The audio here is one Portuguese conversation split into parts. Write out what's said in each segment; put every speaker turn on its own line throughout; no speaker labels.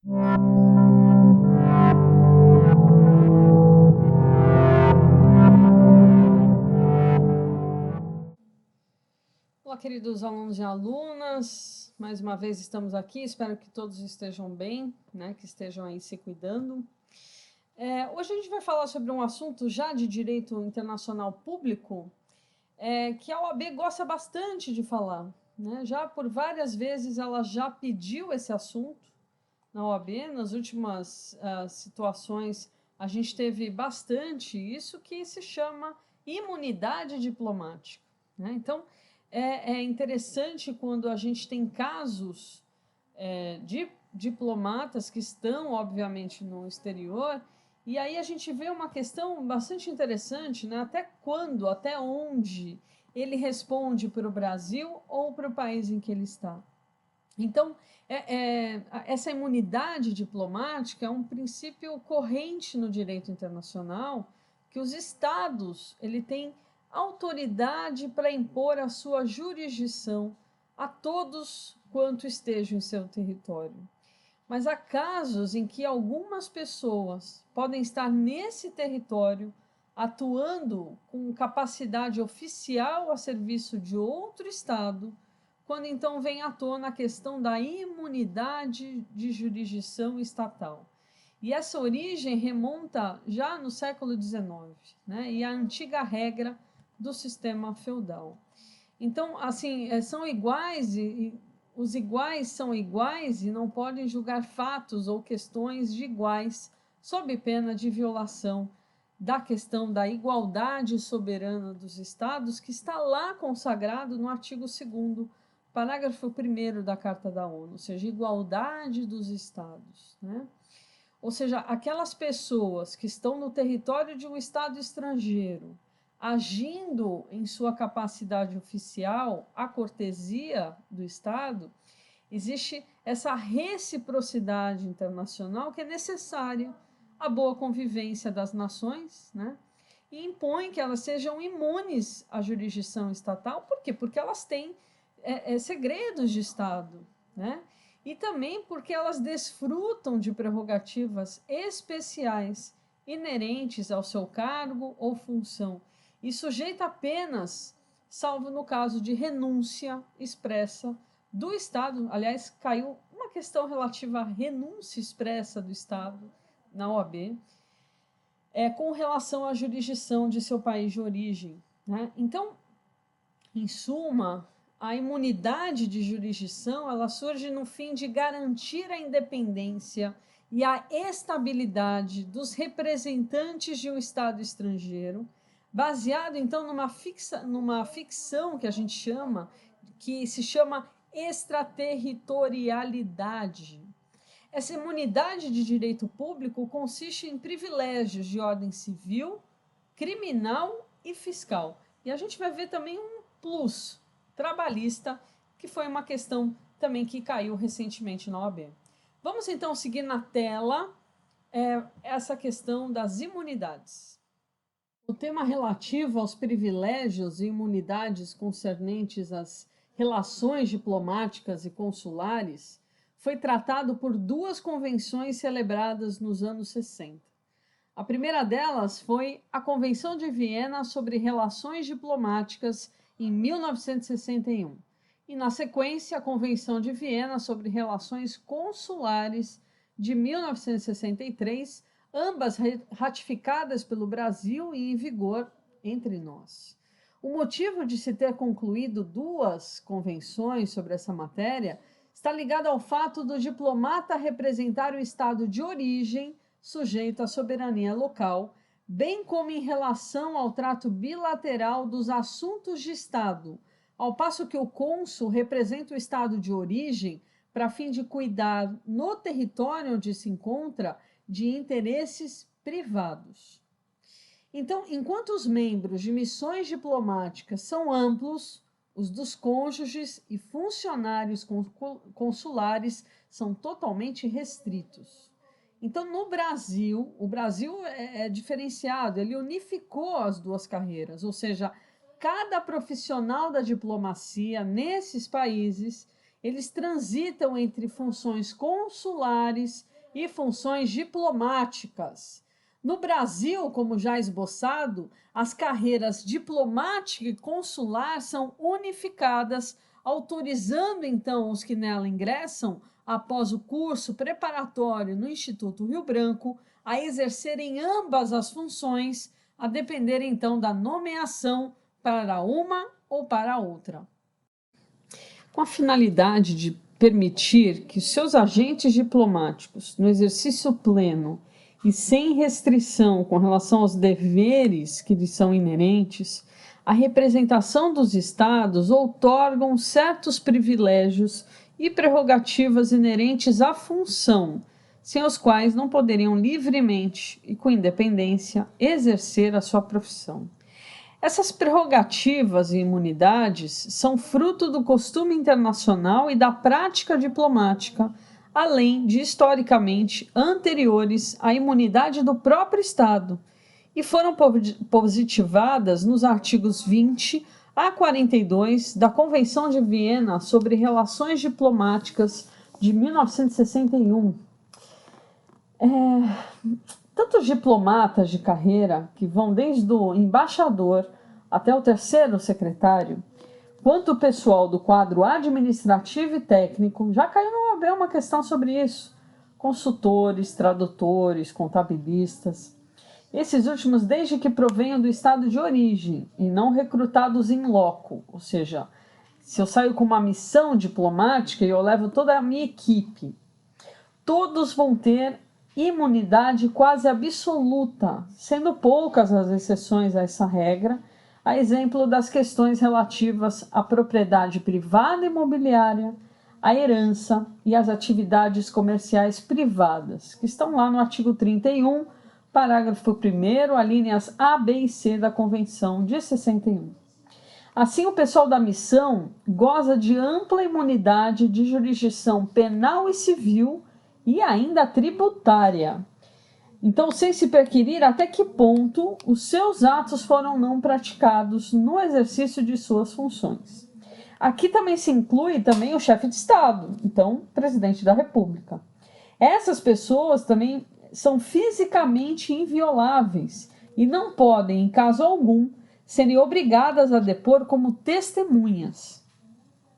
Olá, queridos alunos e alunas, mais uma vez estamos aqui, espero que todos estejam bem, né, que estejam aí se cuidando. Hoje a gente vai falar sobre um assunto já de direito internacional público, que a OAB gosta bastante de falar, né? Já por várias vezes ela já pediu esse assunto na OAB, nas últimas situações a gente teve bastante isso que se chama imunidade diplomática, né? Então, é interessante quando a gente tem casos de diplomatas que estão, obviamente, no exterior, e aí a gente vê uma questão bastante interessante, né? Até quando, até onde ele responde para o Brasil ou para o país em que ele está. Então, essa imunidade diplomática é um princípio corrente no direito internacional, que os estados ele têm autoridade para impor a sua jurisdição a todos quanto estejam em seu território. Mas há casos em que algumas pessoas podem estar nesse território atuando com capacidade oficial a serviço de outro estado, quando então vem à tona a questão da imunidade de jurisdição estatal. E essa origem remonta já no século XIX, né? E a antiga regra do sistema feudal. Então, assim, são iguais e os iguais são iguais e não podem julgar fatos ou questões de iguais sob pena de violação da questão da igualdade soberana dos estados, que está lá consagrado no artigo 2º, parágrafo 1º da Carta da ONU, ou seja, igualdade dos estados, né? Ou seja, aquelas pessoas que estão no território de um estado estrangeiro, agindo em sua capacidade oficial, à cortesia do Estado, existe essa reciprocidade internacional que é necessária à boa convivência das nações, né? E impõe que elas sejam imunes à jurisdição estatal. Por quê? Porque elas têm segredos de Estado, né? E também porque elas desfrutam de prerrogativas especiais inerentes ao seu cargo ou função, e sujeita apenas, salvo no caso de renúncia expressa do Estado. Aliás, caiu uma questão relativa à renúncia expressa do Estado na OAB, com relação à jurisdição de seu país de origem, né? Então, em suma, a imunidade de jurisdição ela surge no fim de garantir a independência e a estabilidade dos representantes de um Estado estrangeiro, baseado, então, numa ficção que a gente chama, que se chama extraterritorialidade. Essa imunidade de direito público consiste em privilégios de ordem civil, criminal e fiscal. E a gente vai ver também um plus trabalhista, que foi uma questão também que caiu recentemente na OAB. Vamos então seguir na tela essa questão das imunidades. O tema relativo aos privilégios e imunidades concernentes às relações diplomáticas e consulares foi tratado por duas convenções celebradas nos anos 60. A primeira delas foi a Convenção de Viena sobre Relações Diplomáticas, em 1961, e, na sequência, a Convenção de Viena sobre Relações Consulares, de 1963, ambas ratificadas pelo Brasil e em vigor entre nós. O motivo de se ter concluído duas convenções sobre essa matéria está ligado ao fato do diplomata representar o estado de origem sujeito à soberania local, bem como em relação ao trato bilateral dos assuntos de Estado, ao passo que o cônsul representa o estado de origem para fim de cuidar no território onde se encontra de interesses privados. Então, enquanto os membros de missões diplomáticas são amplos, os dos cônjuges e funcionários consulares são totalmente restritos. Então, no Brasil, o Brasil é diferenciado, ele unificou as duas carreiras, ou seja, cada profissional da diplomacia nesses países, eles transitam entre funções consulares e funções diplomáticas. No Brasil, como já esboçado, as carreiras diplomática e consular são unificadas, autorizando então os que nela ingressam, após o curso preparatório no Instituto Rio Branco, a exercerem ambas as funções, a depender então da nomeação para uma ou para outra. Com a finalidade de permitir que seus agentes diplomáticos, no exercício pleno e sem restrição com relação aos deveres que lhes são inerentes, a representação dos estados outorgam certos privilégios e prerrogativas inerentes à função, sem os quais não poderiam livremente e com independência exercer a sua profissão. Essas prerrogativas e imunidades são fruto do costume internacional e da prática diplomática, além de historicamente anteriores à imunidade do próprio Estado, e foram positivadas nos artigos 20 a 42 da Convenção de Viena sobre Relações Diplomáticas de 1961. Tanto os diplomatas de carreira, que vão desde o embaixador até o terceiro secretário, quanto o pessoal do quadro administrativo e técnico, já caiu no OAB uma questão sobre isso, consultores, tradutores, contabilistas, esses últimos desde que provenham do estado de origem e não recrutados in loco, ou seja, se eu saio com uma missão diplomática e eu levo toda a minha equipe, todos vão ter imunidade quase absoluta, sendo poucas as exceções a essa regra, a exemplo das questões relativas à propriedade privada imobiliária, à herança e às atividades comerciais privadas, que estão lá no artigo 31, parágrafo 1º, alíneas A, B e C da Convenção de 61. Assim, o pessoal da missão goza de ampla imunidade de jurisdição penal e civil e ainda tributária. Então, sem se perquirir até que ponto os seus atos foram não praticados no exercício de suas funções. Aqui também se inclui também o chefe de Estado, então, presidente da República. Essas pessoas também são fisicamente invioláveis e não podem, em caso algum, serem obrigadas a depor como testemunhas.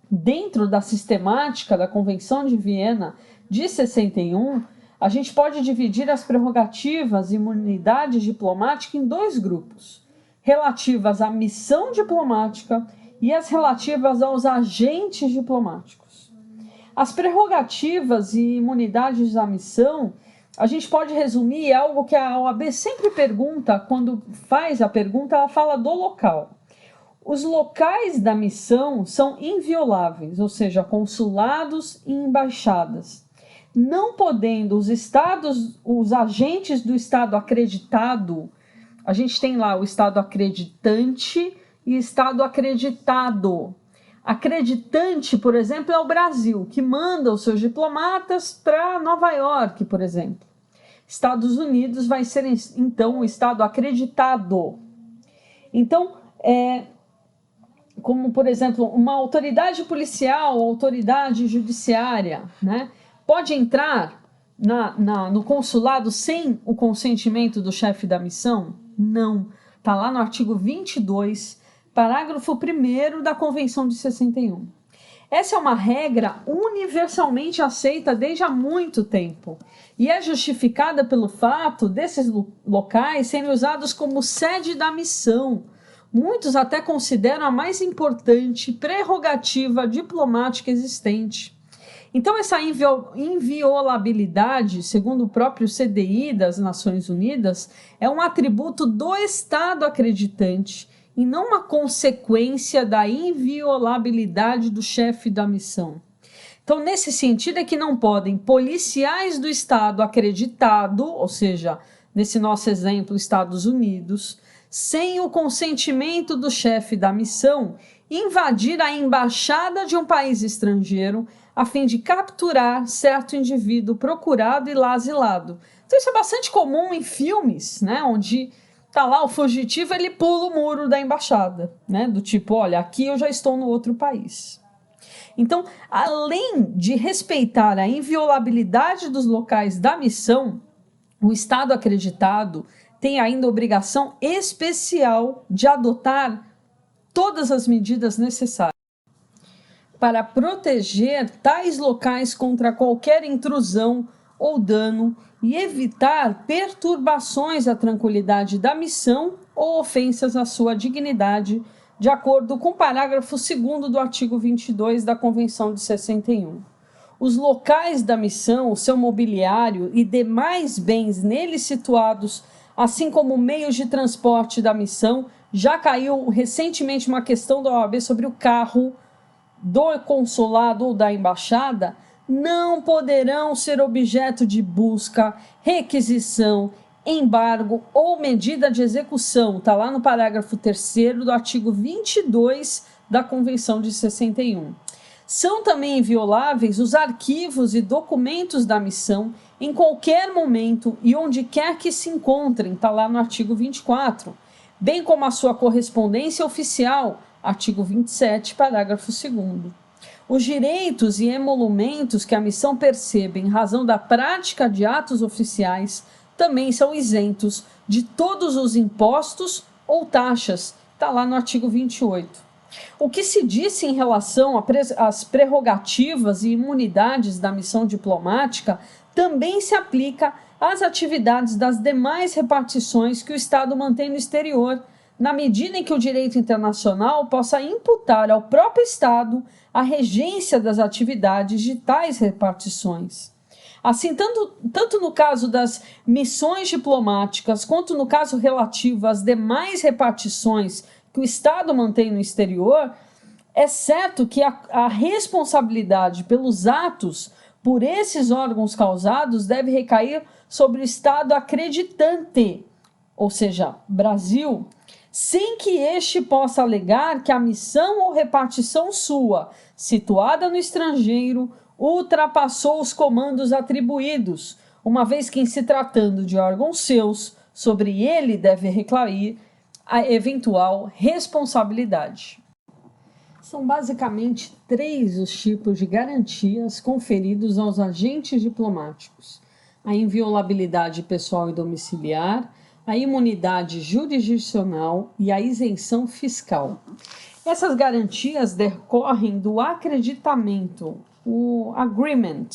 Dentro da sistemática da Convenção de Viena de 61, a gente pode dividir as prerrogativas e imunidade diplomática em dois grupos, relativas à missão diplomática e as relativas aos agentes diplomáticos. As prerrogativas e imunidades da missão, a gente pode resumir algo que a OAB sempre pergunta, quando faz a pergunta, ela fala do local. Os locais da missão são invioláveis, ou seja, consulados e embaixadas, não podendo os estados, os agentes do estado acreditado, a gente tem lá o estado acreditante e estado acreditado. Acreditante, por exemplo, é o Brasil, que manda os seus diplomatas para Nova York, por exemplo. Estados Unidos vai ser, então, o estado acreditado. Então, como, por exemplo, uma autoridade policial, autoridade judiciária, né, pode entrar no consulado sem o consentimento do chefe da missão? Não. Está lá no artigo 22, parágrafo 1º da Convenção de 61. Essa é uma regra universalmente aceita desde há muito tempo e é justificada pelo fato desses locais serem usados como sede da missão. Muitos até consideram a mais importante prerrogativa diplomática existente. Então, essa inviolabilidade, segundo o próprio CDI das Nações Unidas, é um atributo do Estado acreditante e não uma consequência da inviolabilidade do chefe da missão. Então, nesse sentido é que não podem policiais do Estado acreditado, ou seja, nesse nosso exemplo, Estados Unidos, sem o consentimento do chefe da missão, invadir a embaixada de um país estrangeiro a fim de capturar certo indivíduo procurado e lá asilado. Então, isso é bastante comum em filmes, né, onde tá lá o fugitivo, ele pula o muro da embaixada, né, do tipo, olha, aqui eu já estou no outro país. Então, além de respeitar a inviolabilidade dos locais da missão, o Estado acreditado tem ainda obrigação especial de adotar todas as medidas necessárias para proteger tais locais contra qualquer intrusão ou dano e evitar perturbações à tranquilidade da missão ou ofensas à sua dignidade, de acordo com o parágrafo 2º do artigo 22 da Convenção de 61. Os locais da missão, o seu mobiliário e demais bens neles situados, assim como meios de transporte da missão, já caiu recentemente uma questão da OAB sobre o carro do consulado ou da embaixada, não poderão ser objeto de busca, requisição, embargo ou medida de execução. Está lá no parágrafo 3º do artigo 22 da Convenção de 61. São também invioláveis os arquivos e documentos da missão em qualquer momento e onde quer que se encontrem, está lá no artigo 24, bem como a sua correspondência oficial, artigo 27, parágrafo 2º. Os direitos e emolumentos que a missão percebe em razão da prática de atos oficiais também são isentos de todos os impostos ou taxas, está lá no artigo 28. O que se disse em relação às prerrogativas e imunidades da missão diplomática também se aplica às atividades das demais repartições que o Estado mantém no exterior, na medida em que o direito internacional possa imputar ao próprio Estado a regência das atividades de tais repartições. Assim, tanto no caso das missões diplomáticas, quanto no caso relativo às demais repartições que o Estado mantém no exterior, é certo que a responsabilidade pelos atos por esses órgãos causados deve recair sobre o Estado acreditante, ou seja, Brasil, sem que este possa alegar que a missão ou repartição sua, situada no estrangeiro, ultrapassou os comandos atribuídos, uma vez que, em se tratando de órgãos seus, sobre ele deve recair a eventual responsabilidade. São basicamente 3 os tipos de garantias conferidos aos agentes diplomáticos: a inviolabilidade pessoal e domiciliar, a imunidade jurisdicional e a isenção fiscal. Essas garantias decorrem do acreditamento, o agreement,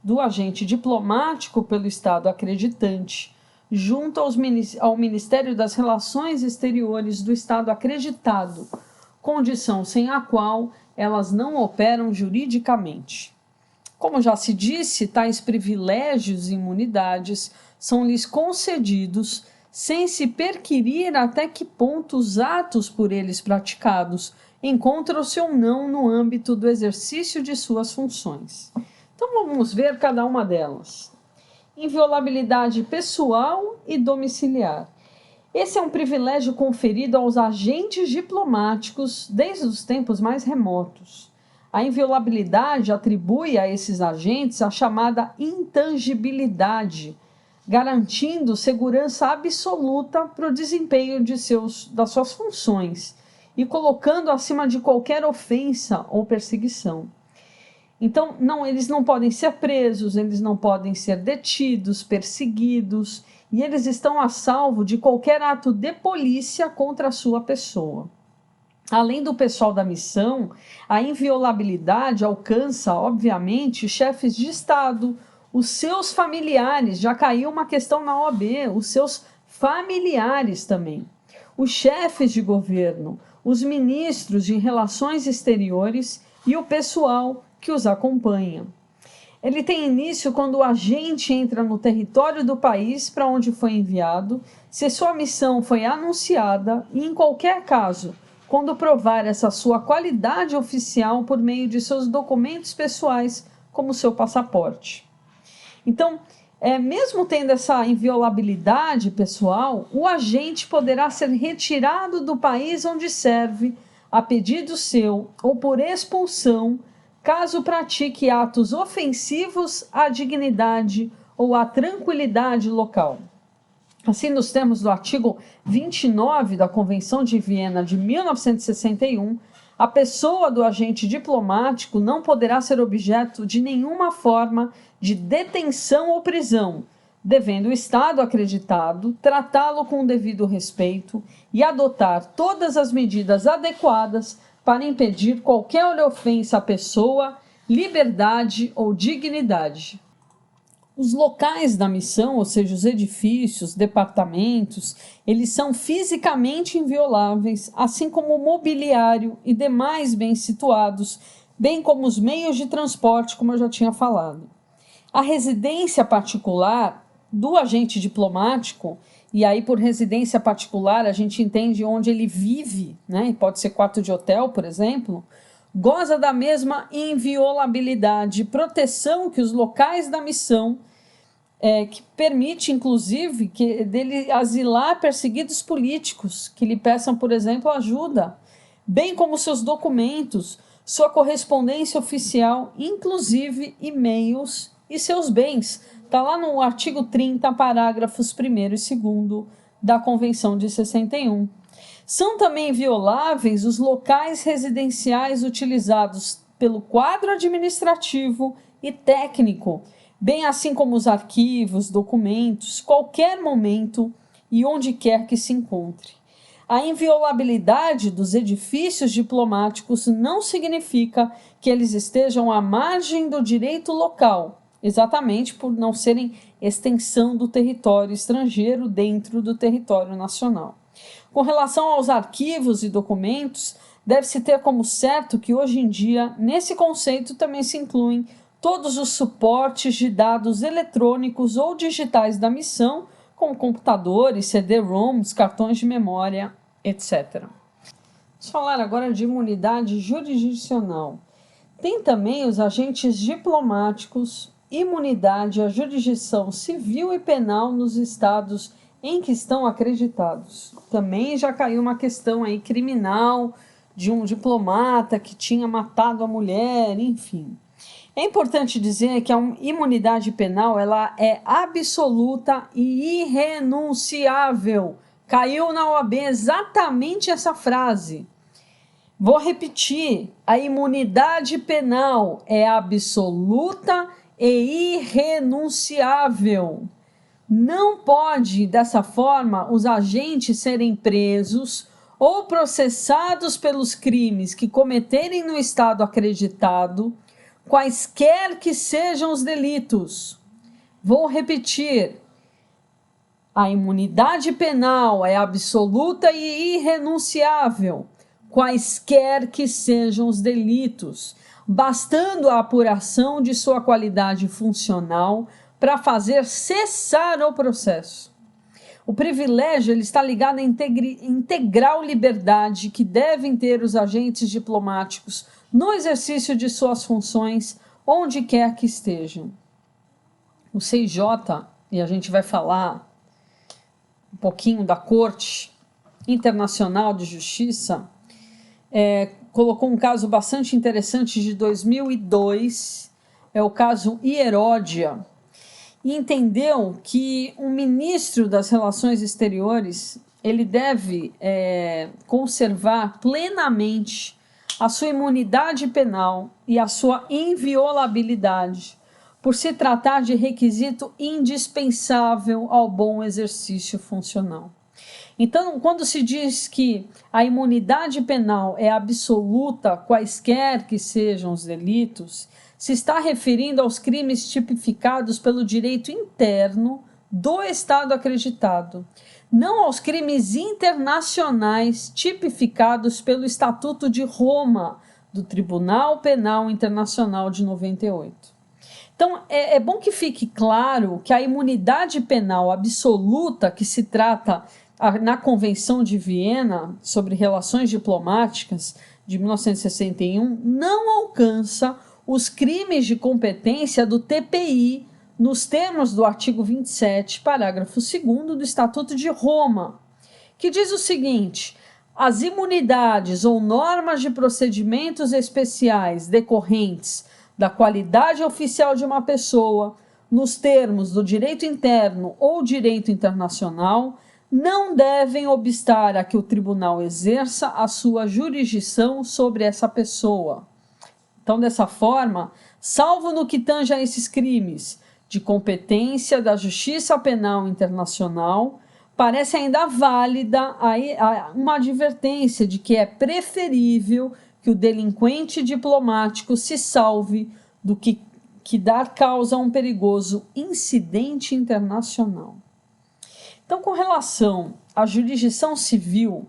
do agente diplomático pelo Estado acreditante, junto ao Ministério das Relações Exteriores do Estado acreditado, condição sem a qual elas não operam juridicamente. Como já se disse, tais privilégios e imunidades são-lhes concedidos sem se perquirir até que ponto os atos por eles praticados encontram-se ou não no âmbito do exercício de suas funções. Então vamos ver cada uma delas. Inviolabilidade pessoal e domiciliar. Esse é um privilégio conferido aos agentes diplomáticos desde os tempos mais remotos. A inviolabilidade atribui a esses agentes a chamada intangibilidade, garantindo segurança absoluta para o desempenho das suas funções e colocando acima de qualquer ofensa ou perseguição. Então, eles não podem ser presos, eles não podem ser detidos, perseguidos, e eles estão a salvo de qualquer ato de polícia contra a sua pessoa. Além do pessoal da missão, a inviolabilidade alcança, obviamente, chefes de Estado, os seus familiares, já caiu uma questão na OAB, os seus familiares também, os chefes de governo, os ministros de relações exteriores e o pessoal que os acompanha. Ele tem início quando o agente entra no território do país para onde foi enviado, se sua missão foi anunciada e, em qualquer caso, quando provar essa sua qualidade oficial por meio de seus documentos pessoais, como seu passaporte. Então, mesmo tendo essa inviolabilidade pessoal, o agente poderá ser retirado do país onde serve, a pedido seu ou por expulsão, caso pratique atos ofensivos à dignidade ou à tranquilidade local. Assim, nos termos do artigo 29 da Convenção de Viena de 1961, A pessoa do agente diplomático não poderá ser objeto de nenhuma forma de detenção ou prisão, devendo o Estado acreditado tratá-lo com devido respeito e adotar todas as medidas adequadas para impedir qualquer ofensa à pessoa, liberdade ou dignidade. Os locais da missão, ou seja, os edifícios, departamentos, eles são fisicamente invioláveis, assim como o mobiliário e demais bens situados, bem como os meios de transporte, como eu já tinha falado. A residência particular do agente diplomático, e aí por residência particular a gente entende onde ele vive, né? Pode ser quarto de hotel, por exemplo, goza da mesma inviolabilidade e proteção que os locais da missão, que permite, inclusive, dele asilar perseguidos políticos que lhe peçam, por exemplo, ajuda, bem como seus documentos, sua correspondência oficial, inclusive e-mails e seus bens. Está lá no artigo 30, parágrafos 1º e 2º da Convenção de 61. São também invioláveis os locais residenciais utilizados pelo quadro administrativo e técnico, bem assim como os arquivos, documentos, qualquer momento e onde quer que se encontre. A inviolabilidade dos edifícios diplomáticos não significa que eles estejam à margem do direito local, exatamente por não serem extensão do território estrangeiro dentro do território nacional. Com relação aos arquivos e documentos, deve-se ter como certo que hoje em dia, nesse conceito também se incluem todos os suportes de dados eletrônicos ou digitais da missão, como computadores, CD-ROMs, cartões de memória, etc. Vamos falar agora de imunidade jurisdicional. Tem também os agentes diplomáticos, imunidade à jurisdição civil e penal nos estados em que estão acreditados. Também já caiu uma questão aí criminal de um diplomata que tinha matado a mulher, enfim. É importante dizer que a imunidade penal ela é absoluta e irrenunciável. Caiu na OAB exatamente essa frase. Vou repetir, a imunidade penal é absoluta e irrenunciável. Não pode, dessa forma, os agentes serem presos ou processados pelos crimes que cometerem no estado acreditado, quaisquer que sejam os delitos. Vou repetir, a imunidade penal é absoluta e irrenunciável, quaisquer que sejam os delitos, bastando a apuração de sua qualidade funcional para fazer cessar o processo. O privilégio ele está ligado à integral liberdade que devem ter os agentes diplomáticos no exercício de suas funções, onde quer que estejam. O CIJ, e a gente vai falar um pouquinho da Corte Internacional de Justiça, colocou um caso bastante interessante de 2002, é o caso Hieródia, e entendeu que um ministro das Relações Exteriores ele deve conservar plenamente a sua imunidade penal e a sua inviolabilidade, por se tratar de requisito indispensável ao bom exercício funcional. Então, quando se diz que a imunidade penal é absoluta, quaisquer que sejam os delitos, se está referindo aos crimes tipificados pelo direito interno do Estado acreditado, não aos crimes internacionais tipificados pelo Estatuto de Roma, do Tribunal Penal Internacional de 98. Então, é bom que fique claro que a imunidade penal absoluta que se trata na Convenção de Viena sobre Relações Diplomáticas de 1961 não alcança os crimes de competência do TPI nos termos do artigo 27, parágrafo 2º do Estatuto de Roma, que diz o seguinte: as imunidades ou normas de procedimentos especiais decorrentes da qualidade oficial de uma pessoa, nos termos do direito interno ou direito internacional, não devem obstar a que o tribunal exerça a sua jurisdição sobre essa pessoa. Então, dessa forma, salvo no que tange a esses crimes de competência da Justiça Penal Internacional, parece ainda válida uma advertência de que é preferível que o delinquente diplomático se salve do que dar causa a um perigoso incidente internacional. Então, com relação à jurisdição civil,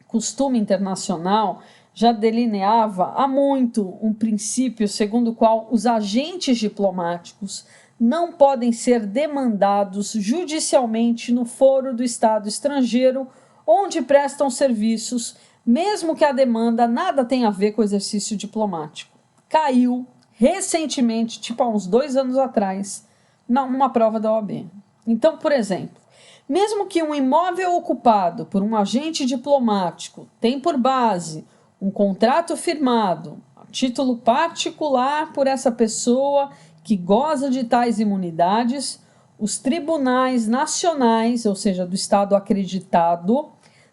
costume internacional já delineava há muito um princípio segundo o qual os agentes diplomáticos não podem ser demandados judicialmente no foro do Estado estrangeiro onde prestam serviços, mesmo que a demanda nada tenha a ver com o exercício diplomático. Caiu recentemente, tipo há uns 2 anos atrás, numa prova da OAB. Então, por exemplo, mesmo que um imóvel ocupado por um agente diplomático tenha por base um contrato firmado a título particular por essa pessoa que goza de tais imunidades, os tribunais nacionais, ou seja, do Estado acreditado,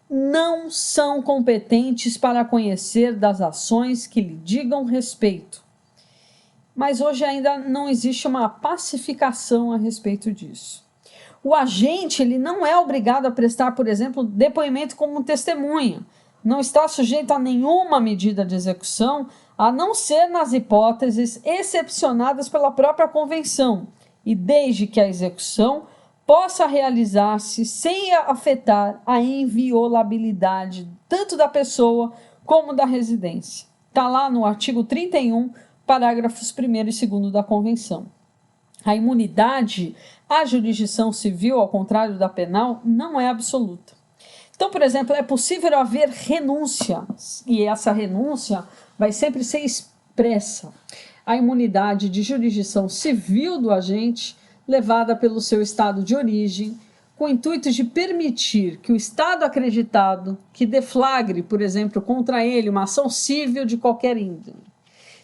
não são competentes para conhecer das ações que lhe digam respeito. Mas hoje ainda não existe uma pacificação a respeito disso. O agente ele não é obrigado a prestar, por exemplo, depoimento como testemunha. Não está sujeito a nenhuma medida de execução, a não ser nas hipóteses excepcionadas pela própria convenção, e desde que a execução possa realizar-se sem afetar a inviolabilidade tanto da pessoa como da residência. Está lá no artigo 31, parágrafos 1º e 2º da convenção. A imunidade à jurisdição civil, ao contrário da penal, não é absoluta. Então, por exemplo, é possível haver renúncia, e essa renúncia vai sempre ser expressa. A imunidade de jurisdição civil do agente, levada pelo seu estado de origem, com o intuito de permitir que o estado acreditado que deflagre, por exemplo, contra ele uma ação civil de qualquer índole.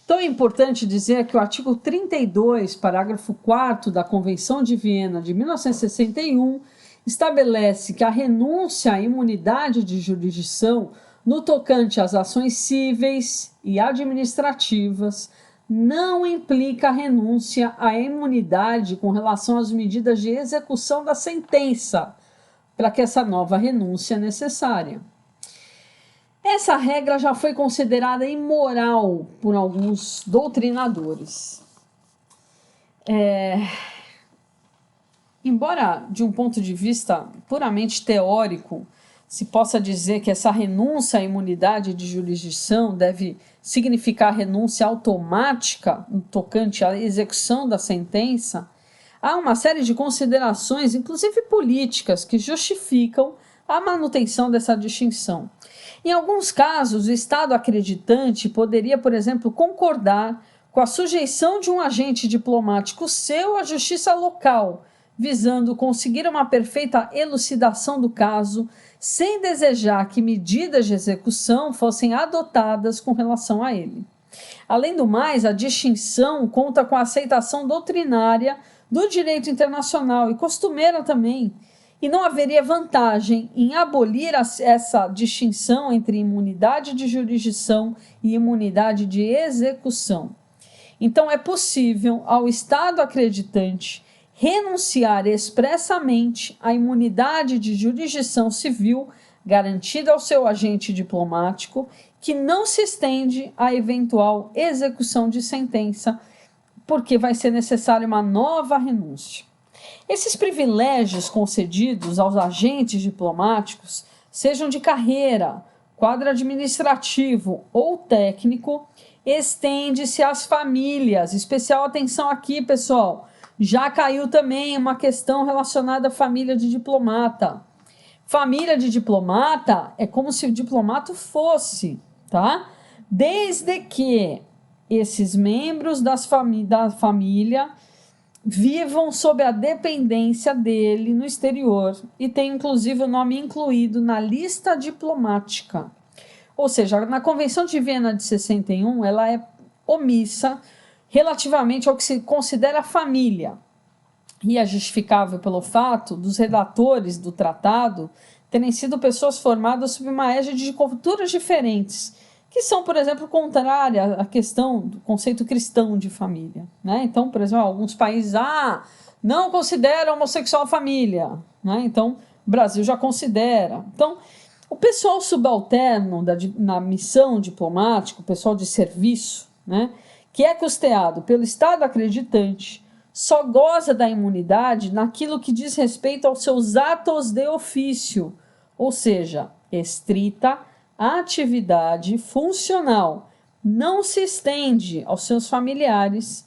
Então, é importante dizer que o artigo 32, parágrafo 4º da Convenção de Viena de 1961, estabelece que a renúncia à imunidade de jurisdição no tocante às ações cíveis e administrativas não implica a renúncia à imunidade com relação às medidas de execução da sentença, para que essa nova renúncia é necessária. Essa regra já foi considerada imoral por alguns doutrinadores. Embora, de um ponto de vista puramente teórico, se possa dizer que essa renúncia à imunidade de jurisdição deve significar renúncia automática no tocante à execução da sentença, há uma série de considerações, inclusive políticas, que justificam a manutenção dessa distinção. Em alguns casos, o Estado acreditante poderia, por exemplo, concordar com a sujeição de um agente diplomático seu à justiça local, visando conseguir uma perfeita elucidação do caso, sem desejar que medidas de execução fossem adotadas com relação a ele. Além do mais, a distinção conta com a aceitação doutrinária do direito internacional e costumeira também, e não haveria vantagem em abolir essa distinção entre imunidade de jurisdição e imunidade de execução. Então, é possível ao Estado acreditante renunciar expressamente à imunidade de jurisdição civil garantida ao seu agente diplomático, que não se estende à eventual execução de sentença, porque vai ser necessária uma nova renúncia. Esses privilégios concedidos aos agentes diplomáticos, sejam de carreira, quadro administrativo ou técnico, estende-se às famílias. Especial atenção aqui, pessoal. Já caiu também uma questão relacionada à família de diplomata. Família de diplomata é como se o diplomata fosse, tá? Desde que esses membros da família vivam sob a dependência dele no exterior e tem inclusive o nome incluído na lista diplomática. Ou seja, na Convenção de Viena de 61, ela é omissa relativamente ao que se considera família. e é justificável pelo fato dos redatores do tratado terem sido pessoas formadas sob uma égide de culturas diferentes, que são, por exemplo, contrárias à questão do conceito cristão de família, né? Então, por exemplo, alguns países não consideram homossexual família, né? Então, o Brasil já considera. Então, o pessoal subalterno na missão diplomática, o pessoal de serviço, né, que é custeado pelo Estado acreditante, só goza da imunidade naquilo que diz respeito aos seus atos de ofício, ou seja, estrita atividade funcional. Não se estende aos seus familiares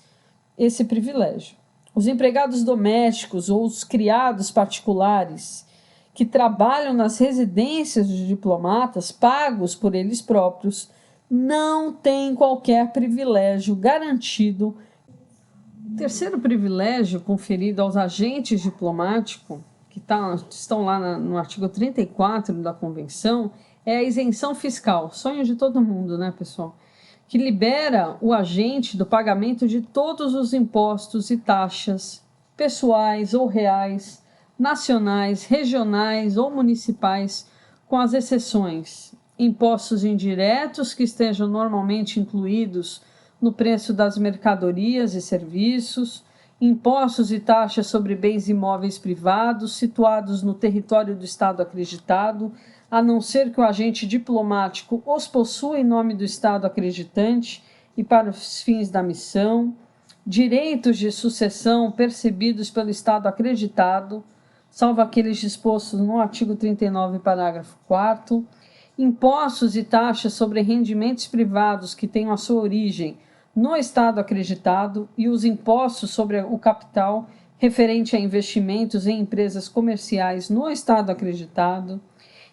esse privilégio. Os empregados domésticos ou os criados particulares que trabalham nas residências de diplomatas pagos por eles próprios não têm qualquer privilégio garantido. O terceiro privilégio conferido aos agentes diplomáticos, que estão lá no artigo 34 da Convenção, é a isenção fiscal, sonho de todo mundo, né, pessoal? Que libera o agente do pagamento de todos os impostos e taxas, pessoais ou reais, nacionais, regionais ou municipais, com as exceções: impostos indiretos, que estejam normalmente incluídos no preço das mercadorias e serviços, impostos e taxas sobre bens imóveis privados situados no território do Estado acreditado, a não ser que o agente diplomático os possua em nome do Estado acreditante e para os fins da missão, direitos de sucessão percebidos pelo Estado acreditado, salvo aqueles dispostos no artigo 39, parágrafo 4º, impostos e taxas sobre rendimentos privados que tenham a sua origem no Estado acreditado e os impostos sobre o capital referente a investimentos em empresas comerciais no Estado acreditado,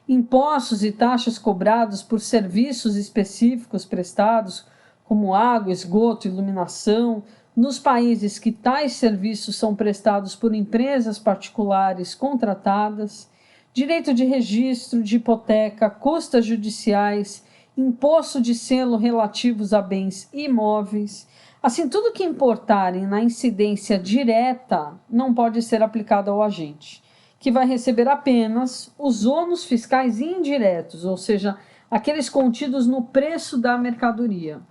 impostos e taxas cobrados por serviços específicos prestados, como água, esgoto, iluminação, nos países que tais serviços são prestados por empresas particulares contratadas, direito de registro, de hipoteca, custas judiciais, imposto de selo relativos a bens imóveis. Assim, tudo que importarem na incidência direta não pode ser aplicado ao agente, que vai receber apenas os ônus fiscais indiretos, ou seja, aqueles contidos no preço da mercadoria.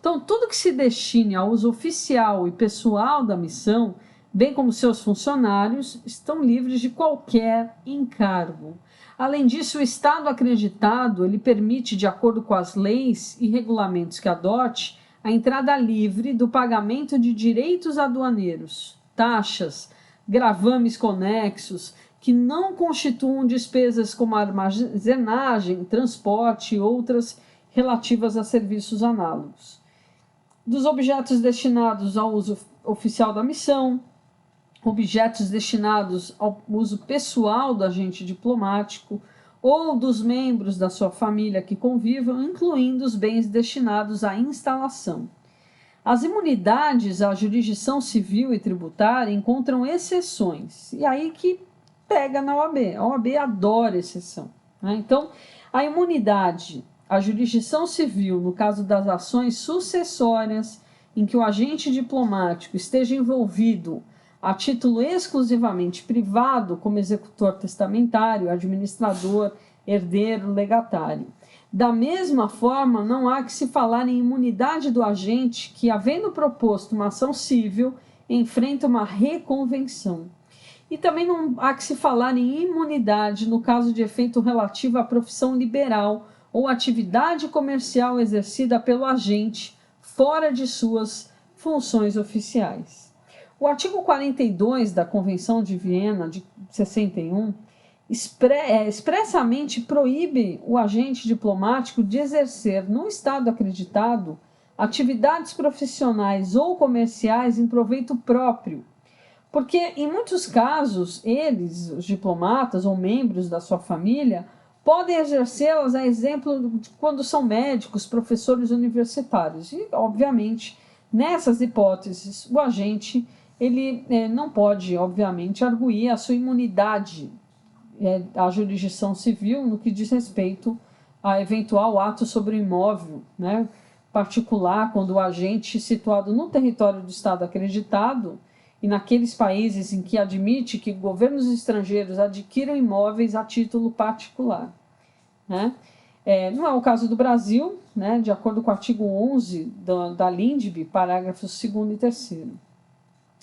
Então, tudo que se destine ao uso oficial e pessoal da missão, bem como seus funcionários, estão livres de qualquer encargo. Além disso, o Estado acreditado, ele permite, de acordo com as leis e regulamentos que adote, a entrada livre do pagamento de direitos aduaneiros, taxas, gravames conexos, que não constituam despesas como armazenagem, transporte e outras relativas a serviços análogos. Dos objetos destinados ao uso oficial da missão, objetos destinados ao uso pessoal do agente diplomático ou dos membros da sua família que convivam, incluindo os bens destinados à instalação. As imunidades à jurisdição civil e tributária encontram exceções, e aí que pega na OAB. A OAB adora exceção, né? Então, a imunidade à jurisdição civil, no caso das ações sucessórias em que o agente diplomático esteja envolvido a título exclusivamente privado, como executor testamentário, administrador, herdeiro, legatário. Da mesma forma, não há que se falar em imunidade do agente que, havendo proposto uma ação civil, enfrenta uma reconvenção. E também não há que se falar em imunidade no caso de efeito relativo à profissão liberal ou atividade comercial exercida pelo agente fora de suas funções oficiais. O artigo 42 da Convenção de Viena de 61 expressamente proíbe o agente diplomático de exercer no Estado acreditado atividades profissionais ou comerciais em proveito próprio, porque em muitos casos eles, os diplomatas ou membros da sua família, podem exercê-las a exemplo de quando são médicos, professores universitários. E, obviamente, nessas hipóteses, o agente ele não pode, obviamente, arguir a sua imunidade à jurisdição civil no que diz respeito a eventual ato sobre o imóvel, né, particular, quando o agente situado no território do Estado acreditado, e naqueles países em que admite que governos estrangeiros adquiram imóveis a título particular, né? Não é o caso do Brasil, né, de acordo com o artigo 11 da LINDB, parágrafos 2º e 3º.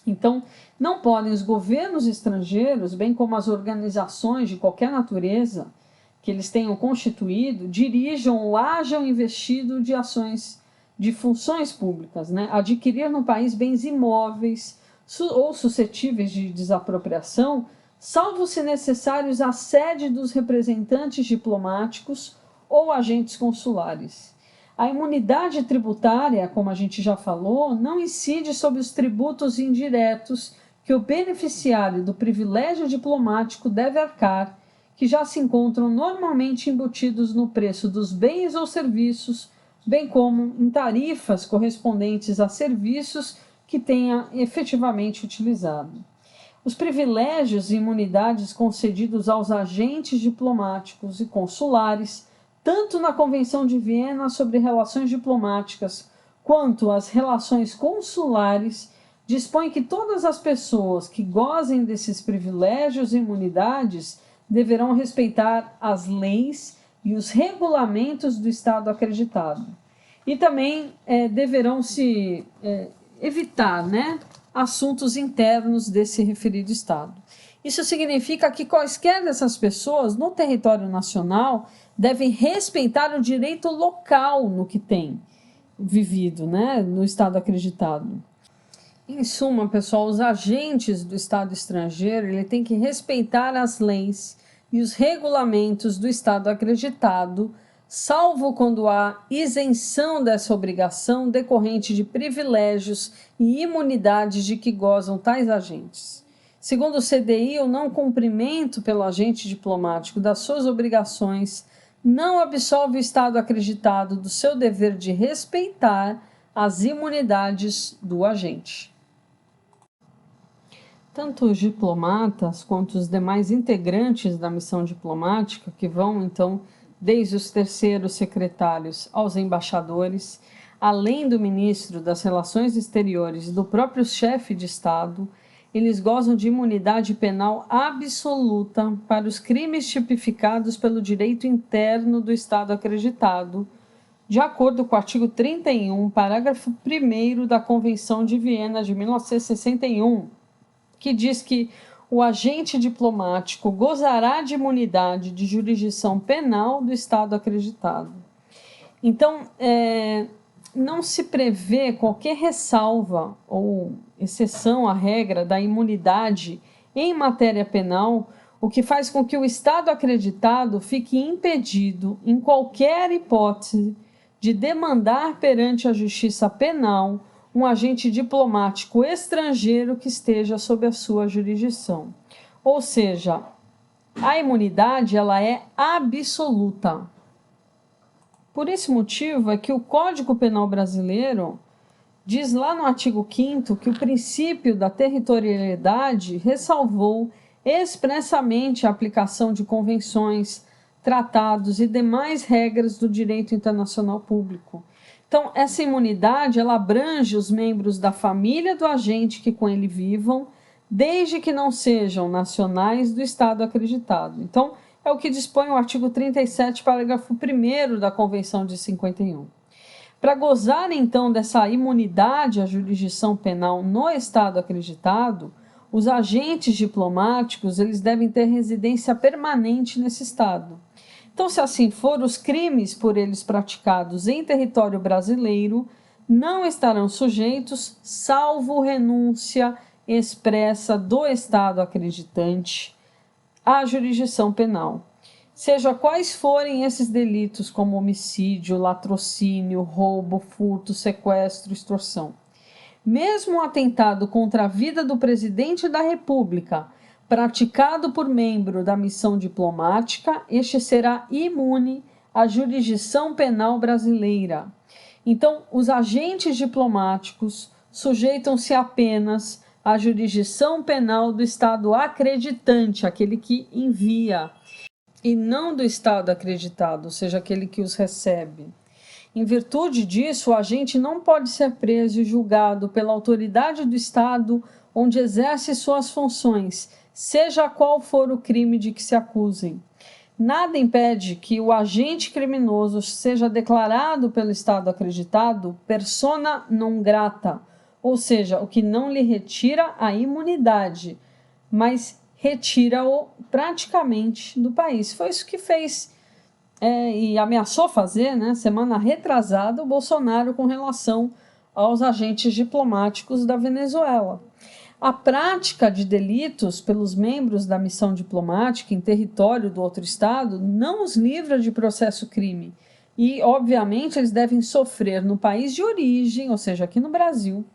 Então, não podem os governos estrangeiros, bem como as organizações de qualquer natureza que eles tenham constituído, dirijam ou hajam investido de ações de funções públicas, né, adquirir no país bens imóveis ou suscetíveis de desapropriação, salvo se necessários a sede dos representantes diplomáticos ou agentes consulares. A imunidade tributária, como a gente já falou, não incide sobre os tributos indiretos que o beneficiário do privilégio diplomático deve arcar, que já se encontram normalmente embutidos no preço dos bens ou serviços, bem como em tarifas correspondentes a serviços que tenha efetivamente utilizado. Os privilégios e imunidades concedidos aos agentes diplomáticos e consulares, tanto na Convenção de Viena sobre Relações Diplomáticas quanto as relações consulares, dispõem que todas as pessoas que gozem desses privilégios e imunidades deverão respeitar as leis e os regulamentos do Estado acreditado. E também deverão se evitar, né, assuntos internos desse referido Estado. Isso significa que quaisquer dessas pessoas no território nacional devem respeitar o direito local no que tem vivido, né, no Estado acreditado. Em suma, pessoal, os agentes do Estado estrangeiro ele tem que respeitar as leis e os regulamentos do Estado acreditado, salvo quando há isenção dessa obrigação decorrente de privilégios e imunidades de que gozam tais agentes. Segundo o CDI, o não cumprimento pelo agente diplomático das suas obrigações não absolve o Estado acreditado do seu dever de respeitar as imunidades do agente. Tanto os diplomatas quanto os demais integrantes da missão diplomática, que vão, então, desde os terceiros secretários aos embaixadores, além do ministro das Relações Exteriores e do próprio chefe de Estado, eles gozam de imunidade penal absoluta para os crimes tipificados pelo direito interno do Estado acreditado, de acordo com o artigo 31, parágrafo 1º da Convenção de Viena de 1961, que diz que o agente diplomático gozará de imunidade de jurisdição penal do Estado acreditado. Então, não se prevê qualquer ressalva ou exceção à regra da imunidade em matéria penal, o que faz com que o Estado acreditado fique impedido, em qualquer hipótese, de demandar perante a justiça penal um agente diplomático estrangeiro que esteja sob a sua jurisdição. Ou seja, a imunidade ela é absoluta. Por esse motivo é que o Código Penal brasileiro diz lá no artigo 5º que o princípio da territorialidade ressalvou expressamente a aplicação de convenções, tratados e demais regras do direito internacional público. Então, essa imunidade ela abrange os membros da família do agente que com ele vivam, desde que não sejam nacionais do Estado acreditado. Então, é o que dispõe o artigo 37, parágrafo 1º da Convenção de 51. Para gozar, então, dessa imunidade à jurisdição penal no Estado acreditado, os agentes diplomáticos eles devem ter residência permanente nesse Estado. Então, se assim for, os crimes por eles praticados em território brasileiro não estarão sujeitos, salvo renúncia expressa do Estado acreditante, à jurisdição penal. Seja quais forem esses delitos, como homicídio, latrocínio, roubo, furto, sequestro, extorsão. Mesmo um atentado contra a vida do presidente da República, praticado por membro da missão diplomática, este será imune à jurisdição penal brasileira. Então, os agentes diplomáticos sujeitam-se apenas à jurisdição penal do Estado acreditante, aquele que envia, e não do Estado acreditado, ou seja, aquele que os recebe. Em virtude disso, o agente não pode ser preso e julgado pela autoridade do Estado onde exerce suas funções, seja qual for o crime de que se acusem. Nada impede que o agente criminoso seja declarado pelo Estado acreditado persona non grata, ou seja, o que não lhe retira a imunidade, mas retira-o praticamente do país. Foi isso que fez e ameaçou fazer, né, semana retrasada, o Bolsonaro com relação aos agentes diplomáticos da Venezuela. A prática de delitos pelos membros da missão diplomática em território do outro estado não os livra de processo-crime e, obviamente, eles devem sofrer no país de origem, ou seja, aqui no Brasil,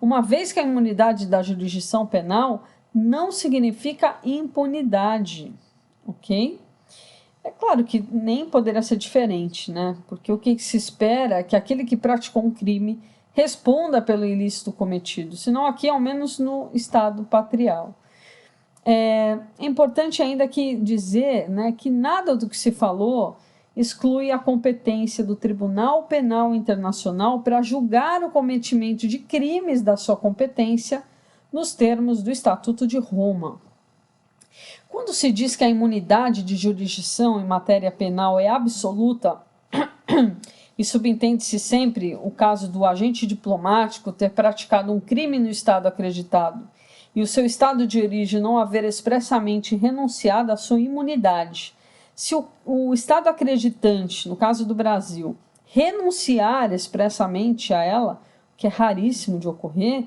uma vez que a imunidade da jurisdição penal não significa impunidade, ok? É claro que nem poderia ser diferente, né? Porque o que se espera é que aquele que praticou um crime responda pelo ilícito cometido, senão aqui, ao menos no Estado patrial. É importante ainda dizer, né, que nada do que se falou exclui a competência do Tribunal Penal Internacional para julgar o cometimento de crimes da sua competência nos termos do Estatuto de Roma. Quando se diz que a imunidade de jurisdição em matéria penal é absoluta, e subentende-se sempre o caso do agente diplomático ter praticado um crime no estado acreditado e o seu estado de origem não haver expressamente renunciado à sua imunidade. Se o estado acreditante, no caso do Brasil, renunciar expressamente a ela, que é raríssimo de ocorrer,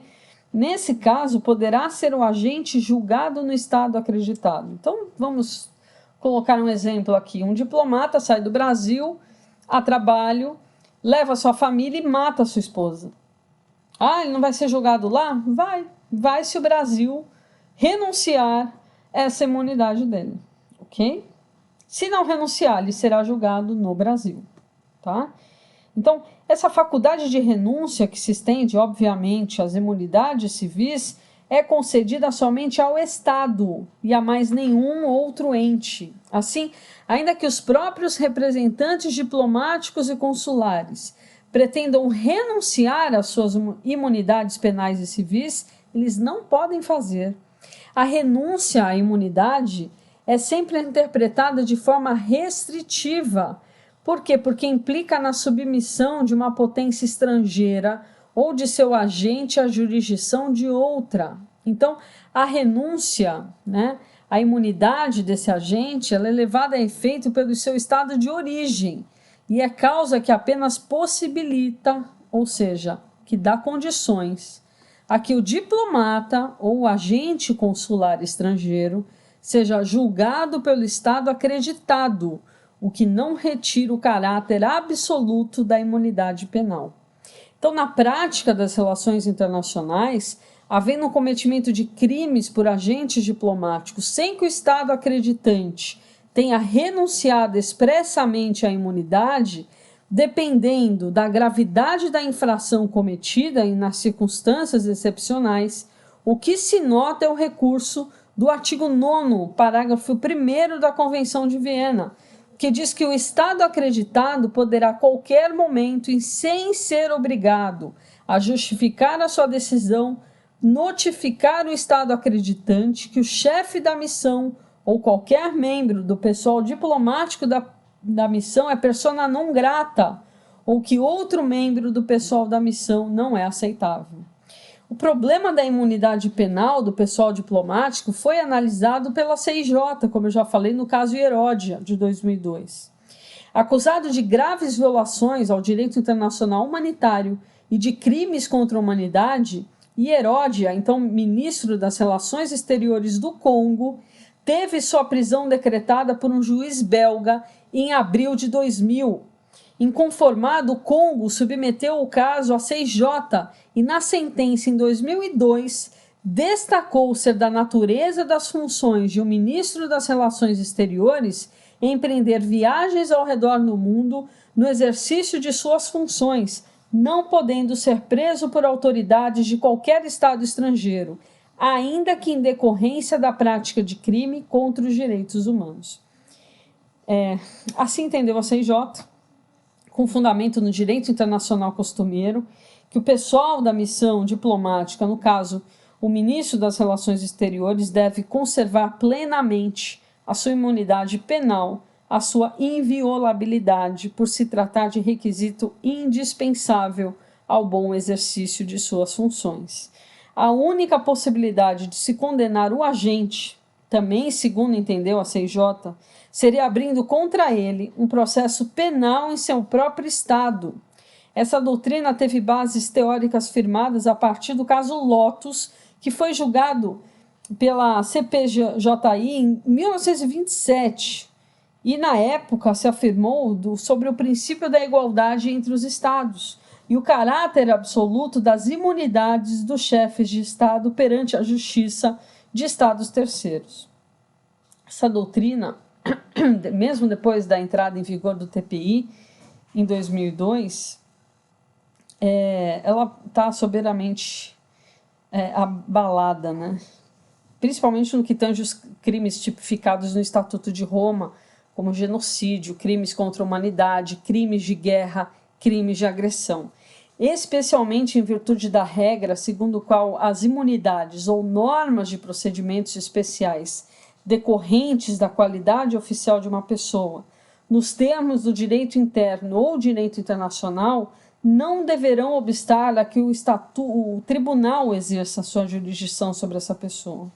nesse caso poderá ser o agente julgado no estado acreditado. Então, vamos colocar um exemplo aqui. Um diplomata sai do Brasil a trabalho, leva sua família e mata sua esposa. Ah, ele não vai ser julgado lá? Vai se o Brasil renunciar essa imunidade dele, ok? Se não renunciar, ele será julgado no Brasil, tá? Então, essa faculdade de renúncia que se estende, obviamente, às imunidades civis é concedida somente ao Estado e a mais nenhum outro ente. Assim, ainda que os próprios representantes diplomáticos e consulares pretendam renunciar às suas imunidades penais e civis, eles não podem fazer. A renúncia à imunidade é sempre interpretada de forma restritiva. Por quê? Porque implica na submissão de uma potência estrangeira ou de seu agente à jurisdição de outra. Então, a renúncia, né, a imunidade desse agente, ela é levada a efeito pelo seu estado de origem e é causa que apenas possibilita, ou seja, que dá condições a que o diplomata ou o agente consular estrangeiro seja julgado pelo estado acreditado, o que não retira o caráter absoluto da imunidade penal. Então, na prática das relações internacionais, havendo o cometimento de crimes por agentes diplomáticos sem que o Estado acreditante tenha renunciado expressamente à imunidade, dependendo da gravidade da infração cometida e nas circunstâncias excepcionais, o que se nota é o recurso do artigo 9º, parágrafo 1º da Convenção de Viena, que diz que o Estado acreditado poderá a qualquer momento, e sem ser obrigado a justificar a sua decisão, notificar o Estado acreditante que o chefe da missão ou qualquer membro do pessoal diplomático da missão é persona non grata ou que outro membro do pessoal da missão não é aceitável. O problema da imunidade penal do pessoal diplomático foi analisado pela CIJ, como eu já falei no caso Heródia, de 2002. Acusado de graves violações ao direito internacional humanitário e de crimes contra a humanidade, Heródia, então ministro das Relações Exteriores do Congo, teve sua prisão decretada por um juiz belga em abril de 2000. Inconformado, o Congo submeteu o caso à CIJ e, na sentença em 2002, destacou ser da natureza das funções de um ministro das Relações Exteriores empreender viagens ao redor do mundo no exercício de suas funções, não podendo ser preso por autoridades de qualquer Estado estrangeiro, ainda que em decorrência da prática de crime contra os direitos humanos. Assim entendeu a CIJ, com fundamento no direito internacional costumeiro, que o pessoal da missão diplomática, no caso, O ministro das Relações Exteriores deve conservar plenamente a sua imunidade penal, a sua inviolabilidade, por se tratar de requisito indispensável ao bom exercício de suas funções. A única possibilidade de se condenar o agente, também segundo entendeu a CIJ, seria abrindo contra ele um processo penal em seu próprio Estado. Essa doutrina teve bases teóricas firmadas a partir do caso Lotus, que foi julgado pela CPJI em 1927. E, na época, se afirmou sobre o princípio da igualdade entre os Estados e o caráter absoluto das imunidades dos chefes de Estado perante a justiça de Estados terceiros. Essa doutrina, mesmo depois da entrada em vigor do TPI, em 2002, ela está soberanamente abalada, né? Principalmente no que tange os crimes tipificados no Estatuto de Roma, como genocídio, crimes contra a humanidade, crimes de guerra, crimes de agressão. Especialmente em virtude da regra segundo a qual as imunidades ou normas de procedimentos especiais decorrentes da qualidade oficial de uma pessoa, nos termos do direito interno ou direito internacional, não deverão obstar a que o tribunal exerça sua jurisdição sobre essa pessoa.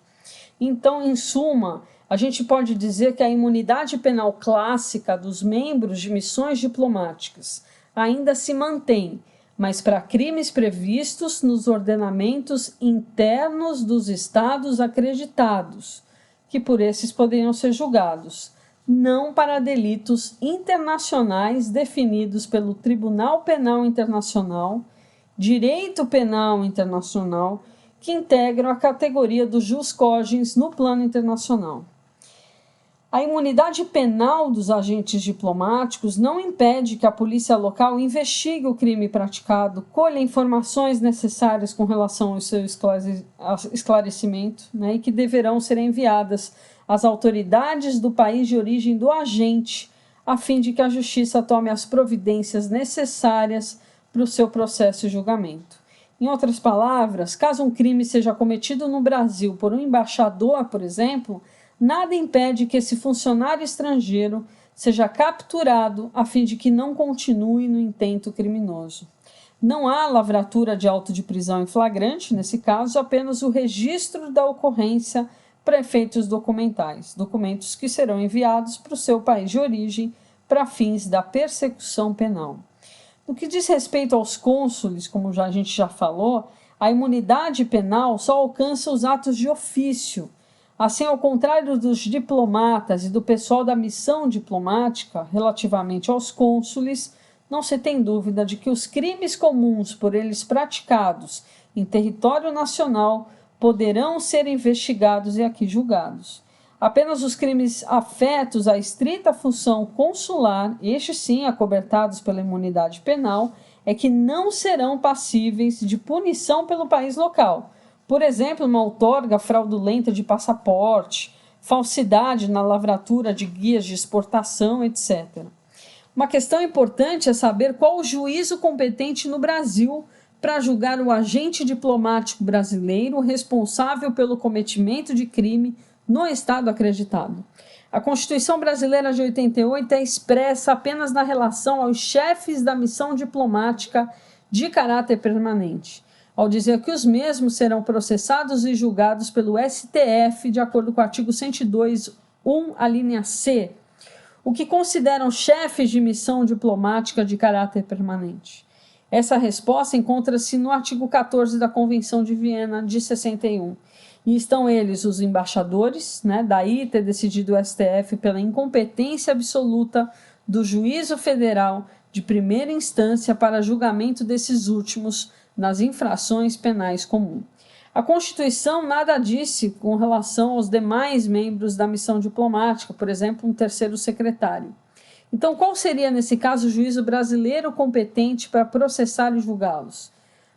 Então, em suma, a gente pode dizer que a imunidade penal clássica dos membros de missões diplomáticas ainda se mantém, mas para crimes previstos nos ordenamentos internos dos estados acreditados, que por esses poderiam ser julgados, não para delitos internacionais definidos pelo Tribunal Penal Internacional, Direito Penal Internacional, que integram a categoria do jus cogens no plano internacional. A imunidade penal dos agentes diplomáticos não impede que a polícia local investigue o crime praticado, colha informações necessárias com relação ao seu esclarecimento, né, e que deverão ser enviadas às autoridades do país de origem do agente, a fim de que a justiça tome as providências necessárias para o seu processo e julgamento. Em outras palavras, caso um crime seja cometido no Brasil por um embaixador, por exemplo, nada impede que esse funcionário estrangeiro seja capturado a fim de que não continue no intento criminoso. Não há lavratura de auto de prisão em flagrante, nesse caso, apenas o registro da ocorrência para efeitos documentais, documentos que serão enviados para o seu país de origem para fins da persecução penal. No que diz respeito aos cônsules, como a gente já falou, a imunidade penal só alcança os atos de ofício. Assim, ao contrário dos diplomatas e do pessoal da missão diplomática, relativamente aos cônsules, não se tem dúvida de que os crimes comuns por eles praticados em território nacional poderão ser investigados e aqui julgados. Apenas os crimes afetos à estrita função consular, estes sim acobertados pela imunidade penal, é que não serão passíveis de punição pelo país local. Por exemplo, uma outorga fraudulenta de passaporte, falsidade na lavratura de guias de exportação, etc. Uma questão importante é saber qual o juízo competente no Brasil para julgar o agente diplomático brasileiro responsável pelo cometimento de crime no Estado acreditado. A Constituição Brasileira de 88 é expressa apenas na relação aos chefes da missão diplomática de caráter permanente, ao dizer que os mesmos serão processados e julgados pelo STF de acordo com o artigo 102.1, a linha C, o que consideram chefes de missão diplomática de caráter permanente. Essa resposta encontra-se no artigo 14 da Convenção de Viena de 61. E estão eles, os embaixadores, né, daí ter decidido o STF pela incompetência absoluta do juízo federal de primeira instância para julgamento desses últimos nas infrações penais comuns. A Constituição nada disse com relação aos demais membros da missão diplomática, por exemplo, um terceiro secretário. Então, qual seria, nesse caso, o juízo brasileiro competente para processar e julgá-los?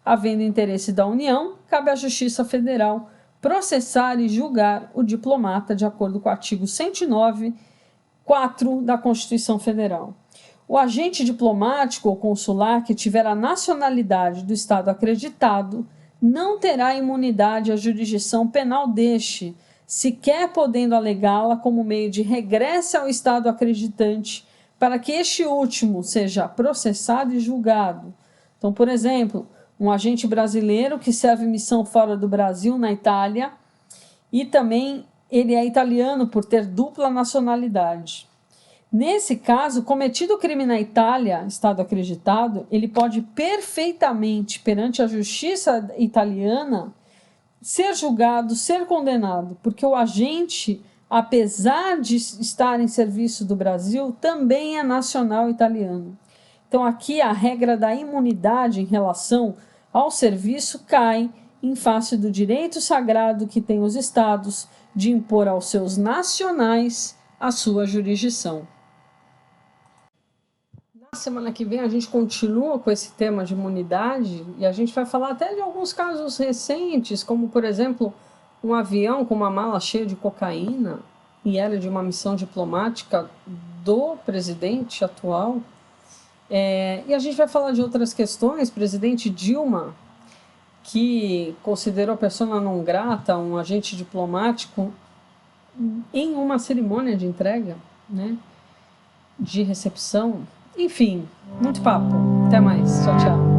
Havendo interesse da União, cabe à Justiça Federal processar e julgar o diplomata de acordo com o artigo 109.4 da Constituição Federal. O agente diplomático ou consular que tiver a nacionalidade do Estado acreditado não terá imunidade à jurisdição penal deste, sequer podendo alegá-la como meio de regresso ao Estado acreditante, para que este último seja processado e julgado. Então, por exemplo, um agente brasileiro que serve missão fora do Brasil, na Itália, e também ele é italiano por ter dupla nacionalidade. Nesse caso, cometido o crime na Itália, Estado acreditado, ele pode perfeitamente, perante a justiça italiana, ser julgado, ser condenado, porque o agente, apesar de estar em serviço do Brasil, também é nacional italiano. Então, aqui a regra da imunidade em relação ao serviço cai em face do direito sagrado que têm os estados de impor aos seus nacionais a sua jurisdição. Na semana que vem a gente continua com esse tema de imunidade e a gente vai falar até de alguns casos recentes, como, por exemplo, um avião com uma mala cheia de cocaína e era de uma missão diplomática do presidente atual. E a gente vai falar de outras questões. Presidente Dilma, que considerou persona non grata um agente diplomático em uma cerimônia de entrega, né, de recepção. Enfim, muito papo. Até mais. Tchau, tchau.